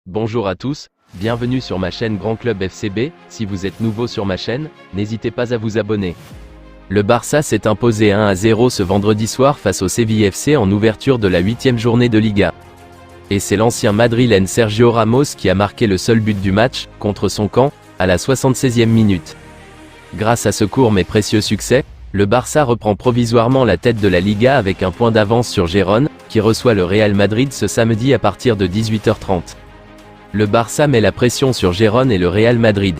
Bonjour à tous, bienvenue sur ma chaîne Grand Club FCB. Si vous êtes nouveau sur ma chaîne, n'hésitez pas à vous abonner. Le Barça s'est imposé 1-0 ce vendredi soir face au Séville FC en ouverture de la 8e journée de Liga. Et c'est l'ancien madrilène Sergio Ramos qui a marqué le seul but du match, contre son camp, à la 76e minute. Grâce à ce court mais précieux succès, le Barça reprend provisoirement la tête de la Liga avec un point d'avance sur Gérone, qui reçoit le Real Madrid ce samedi à partir de 18h30. Le Barça met la pression sur Gérone et le Real Madrid.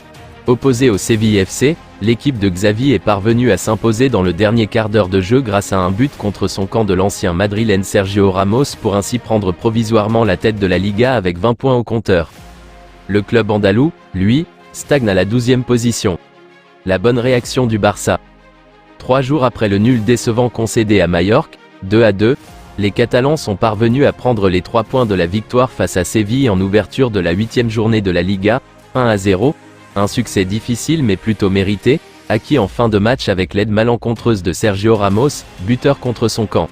Opposé au Séville FC, l'équipe de Xavi est parvenue à s'imposer dans le dernier quart d'heure de jeu grâce à un but contre son camp de l'ancien madrilène Sergio Ramos pour ainsi prendre provisoirement la tête de la Liga avec 20 points au compteur. Le club andalou, lui, stagne à la 12e position. La bonne réaction du Barça. 3 jours après le nul décevant concédé à Majorque, 2-2, les Catalans sont parvenus à prendre les 3 points de la victoire face à Séville en ouverture de la 8e journée de la Liga, 1-0, un succès difficile mais plutôt mérité, acquis en fin de match avec l'aide malencontreuse de Sergio Ramos, buteur contre son camp.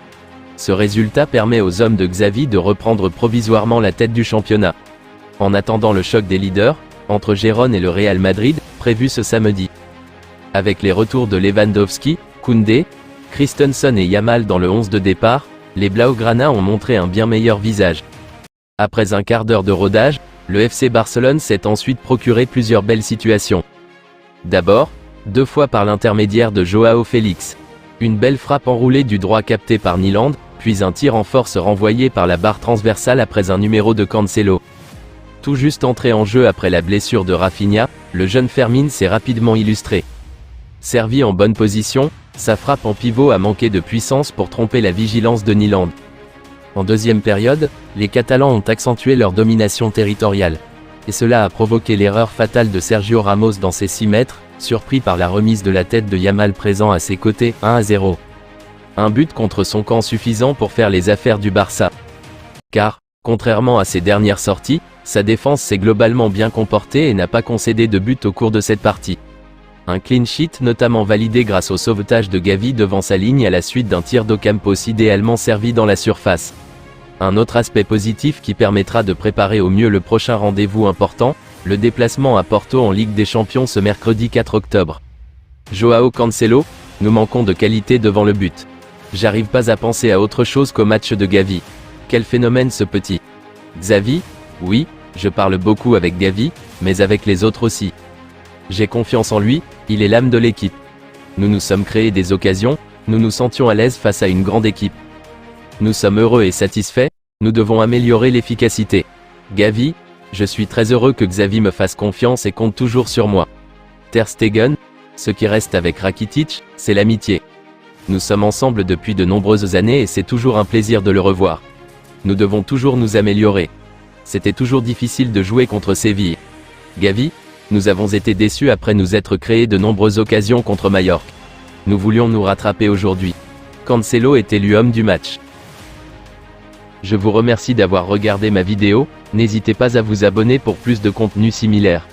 Ce résultat permet aux hommes de Xavi de reprendre provisoirement la tête du championnat. En attendant le choc des leaders, entre Gérone et le Real Madrid, prévu ce samedi. Avec les retours de Lewandowski, Koundé, Christensen et Yamal dans le 11 de départ, les Blaugrana ont montré un bien meilleur visage. Après un quart d'heure de rodage, le FC Barcelone s'est ensuite procuré plusieurs belles situations. D'abord, 2 fois par l'intermédiaire de Joao Félix. Une belle frappe enroulée du droit captée par Nyland, puis un tir en force renvoyé par la barre transversale après un numéro de Cancelo. Tout juste entré en jeu après la blessure de Rafinha, le jeune Fermin s'est rapidement illustré. Servi en bonne position, sa frappe en pivot a manqué de puissance pour tromper la vigilance de Nyland. En deuxième période, les Catalans ont accentué leur domination territoriale. Et cela a provoqué l'erreur fatale de Sergio Ramos dans ses 6 mètres, surpris par la remise de la tête de Yamal présent à ses côtés, 1-0. Un but contre son camp suffisant pour faire les affaires du Barça. Car, contrairement à ses dernières sorties, sa défense s'est globalement bien comportée et n'a pas concédé de but au cours de cette partie. Un clean sheet notamment validé grâce au sauvetage de Gavi devant sa ligne à la suite d'un tir d'Ocampos idéalement servi dans la surface. Un autre aspect positif qui permettra de préparer au mieux le prochain rendez-vous important, le déplacement à Porto en Ligue des Champions ce mercredi 4 octobre. Joao Cancelo, nous manquons de qualité devant le but. J'arrive pas à penser à autre chose qu'au match de Gavi. Quel phénomène ce petit. Xavi, oui, je parle beaucoup avec Gavi, mais avec les autres aussi. J'ai confiance en lui, il est l'âme de l'équipe. Nous nous sommes créés des occasions, nous nous sentions à l'aise face à une grande équipe. Nous sommes heureux et satisfaits, nous devons améliorer l'efficacité. Gavi, je suis très heureux que Xavi me fasse confiance et compte toujours sur moi. Ter Stegen, ce qui reste avec Rakitic, c'est l'amitié. Nous sommes ensemble depuis de nombreuses années et c'est toujours un plaisir de le revoir. Nous devons toujours nous améliorer. C'était toujours difficile de jouer contre Séville. Gavi, nous avons été déçus après nous être créé de nombreuses occasions contre Majorque. Nous voulions nous rattraper aujourd'hui. Cancelo est élu homme du match. Je vous remercie d'avoir regardé ma vidéo, n'hésitez pas à vous abonner pour plus de contenu similaire.